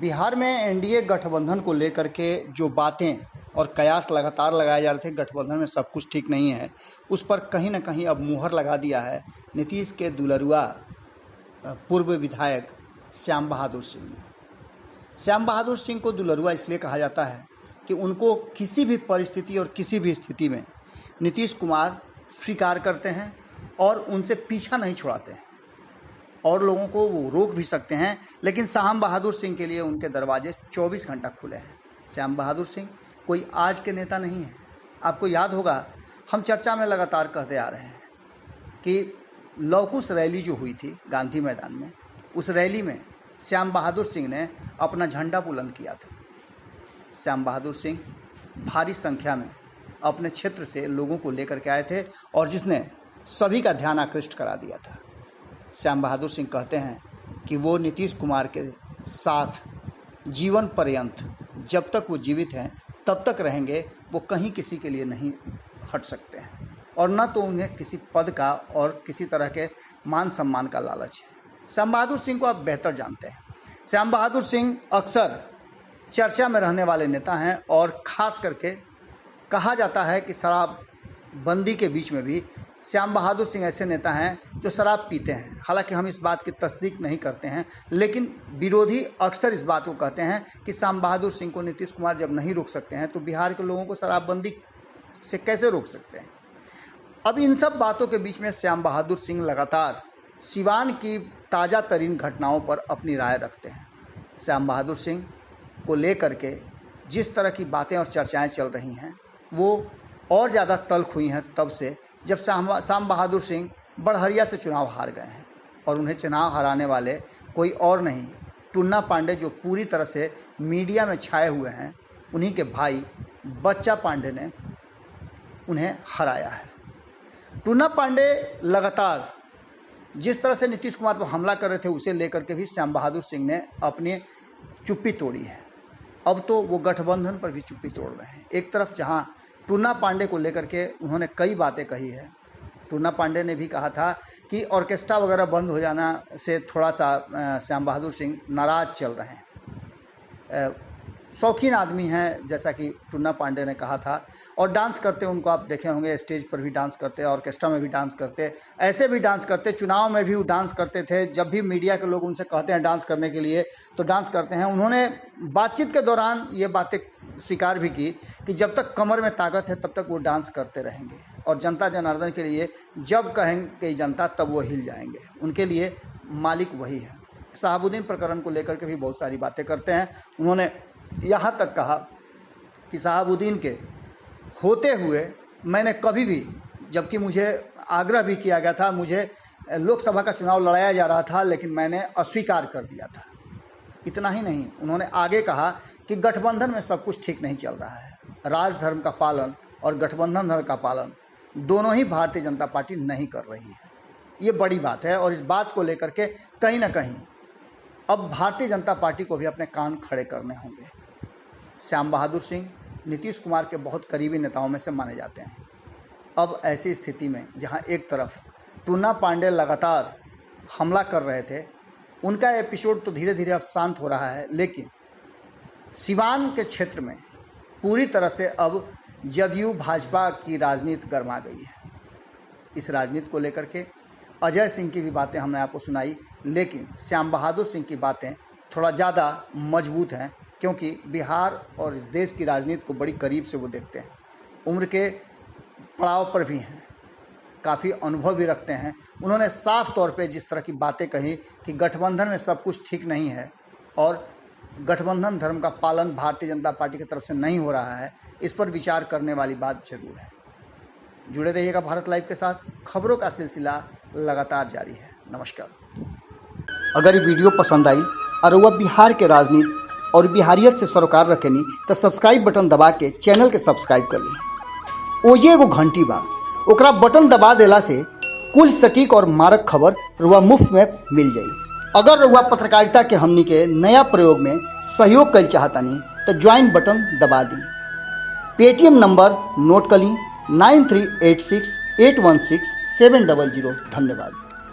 बिहार में एनडीए गठबंधन को लेकर के जो बातें और कयास लगातार लगाए जा रहे थे, गठबंधन में सब कुछ ठीक नहीं है, उस पर कहीं ना कहीं अब मुहर लगा दिया है नीतीश के दुलरुआ पूर्व विधायक श्याम बहादुर सिंह ने। श्याम बहादुर सिंह को दुलरुआ इसलिए कहा जाता है कि उनको किसी भी परिस्थिति और किसी भी स्थिति में नीतीश कुमार स्वीकार करते हैं और उनसे पीछा नहीं छुड़ाते हैं। और लोगों को वो रोक भी सकते हैं, लेकिन श्याम बहादुर सिंह के लिए उनके दरवाजे 24 घंटा खुले हैं। श्याम बहादुर सिंह कोई आज के नेता नहीं है। आपको याद होगा, हम चर्चा में लगातार कहते आ रहे हैं कि लौकुश रैली जो हुई थी गांधी मैदान में, उस रैली में श्याम बहादुर सिंह ने अपना झंडा बुलंद किया था। श्याम बहादुर सिंह भारी संख्या में अपने क्षेत्र से लोगों को लेकर के आए थे और जिसने सभी का ध्यान आकृष्ट करा दिया था। श्याम बहादुर सिंह कहते हैं कि वो नीतीश कुमार के साथ जीवन पर्यंत, जब तक वो जीवित हैं तब तक रहेंगे। वो कहीं किसी के लिए नहीं हट सकते हैं और न तो उन्हें किसी पद का और किसी तरह के मान सम्मान का लालच है। श्याम बहादुर सिंह को आप बेहतर जानते हैं। श्याम बहादुर सिंह अक्सर चर्चा में रहने वाले नेता हैं और ख़ास करके कहा जाता है कि शराबबंदी के बीच में भी श्याम बहादुर सिंह ऐसे नेता हैं जो शराब पीते हैं। हालांकि हम इस बात की तस्दीक नहीं करते हैं, लेकिन विरोधी अक्सर इस बात को कहते हैं कि श्याम बहादुर सिंह को नीतीश कुमार जब नहीं रोक सकते हैं तो बिहार के लोगों को शराबबंदी से कैसे रोक सकते हैं। अब इन सब बातों के बीच में श्याम बहादुर सिंह लगातार सिवान की ताज़ा तरीन घटनाओं पर अपनी राय रखते हैं। श्याम बहादुर सिंह को लेकर के जिस तरह की बातें और चर्चाएँ चल रही हैं, वो और ज़्यादा तल्ख हुई हैं तब से जब श्याम बहादुर सिंह बड़हरिया से चुनाव हार गए हैं। और उन्हें चुनाव हराने वाले कोई और नहीं, टुन्ना पांडे, जो पूरी तरह से मीडिया में छाए हुए हैं, उन्हीं के भाई बच्चा पांडे ने उन्हें हराया है। टुन्ना पांडे लगातार जिस तरह से नीतीश कुमार पर हमला कर रहे थे, उसे लेकर के भी श्याम बहादुर सिंह ने अपनी चुप्पी तोड़ी है। अब तो वो गठबंधन पर भी चुप्पी तोड़ रहे हैं। एक तरफ जहां टुन्ना पांडे को लेकर के उन्होंने कई बातें कही है। टुन्ना पांडे ने भी कहा था कि ऑर्केस्ट्रा वगैरह बंद हो जाना से थोड़ा सा श्याम बहादुर सिंह नाराज़ चल रहे हैं। शौकीन आदमी हैं, जैसा कि टुन्ना पांडे ने कहा था। और डांस करते उनको आप देखे होंगे, स्टेज पर भी डांस करते, ऑर्केस्ट्रा में भी डांस करते, ऐसे भी डांस करते, चुनाव में भी वो डांस करते थे। जब भी मीडिया के लोग उनसे कहते हैं डांस करने के लिए तो डांस करते हैं। उन्होंने बातचीत के दौरान ये बातें स्वीकार भी की कि जब तक कमर में ताकत है तब तक वो डांस करते रहेंगे और जनता जनार्दन के लिए जब कहेंगे जनता तब वो हिल जाएंगे। उनके लिए मालिक वही है। शहाबुद्दीन प्रकरण को लेकर के भी बहुत सारी बातें करते हैं। उन्होंने यहाँ तक कहा कि शहाबुद्दीन के होते हुए मैंने कभी भी, जबकि मुझे आग्रह भी किया गया था, मुझे लोकसभा का चुनाव लड़ाया जा रहा था, लेकिन मैंने अस्वीकार कर दिया था। इतना ही नहीं, उन्होंने आगे कहा कि गठबंधन में सब कुछ ठीक नहीं चल रहा है। राजधर्म का पालन और गठबंधन धर्म का पालन दोनों ही भारतीय जनता पार्टी नहीं कर रही है। ये बड़ी बात है और इस बात को लेकर के कहीं ना कहीं अब भारतीय जनता पार्टी को भी अपने कान खड़े करने होंगे। श्याम बहादुर सिंह नीतीश कुमार के बहुत करीबी नेताओं में से माने जाते हैं। अब ऐसी स्थिति में जहां एक तरफ टुन्ना पांडे लगातार हमला कर रहे थे, उनका एपिसोड तो धीरे धीरे अब शांत हो रहा है, लेकिन सिवान के क्षेत्र में पूरी तरह से अब जदयू भाजपा की राजनीति गरमा गई है। इस राजनीति को लेकर के अजय सिंह की भी बातें हमने आपको सुनाई, लेकिन श्याम बहादुर सिंह की बातें थोड़ा ज़्यादा मजबूत हैं, क्योंकि बिहार और इस देश की राजनीति को बड़ी करीब से वो देखते हैं। उम्र के पड़ाव पर भी हैं, काफ़ी अनुभव भी रखते हैं। उन्होंने साफ तौर पे जिस तरह की बातें कही कि गठबंधन में सब कुछ ठीक नहीं है और गठबंधन धर्म का पालन भारतीय जनता पार्टी की तरफ से नहीं हो रहा है, इस पर विचार करने वाली बात जरूर है। जुड़े रहिएगा भारत लाइव के साथ, खबरों का सिलसिला लगातार जारी है। नमस्कार। अगर ये वीडियो पसंद आई और वह बिहार के राजनीति और बिहारियत से सरोकार रखेनी तो सब्सक्राइब बटन दबा के चैनल के सब्सक्राइब कर ली। ओजे एगो घंटी बा, ओकरा बटन दबा देला से कुल सटीक और मारक खबर रुआ मुफ्त में मिल जाई। अगर रुआ पत्रकारिता के हमनी के नया प्रयोग में सहयोग कर चाहतानी तो ज्वाइन बटन दबा दी। पेटीएम नंबर नोट कर ली 9386816700। धन्यवाद।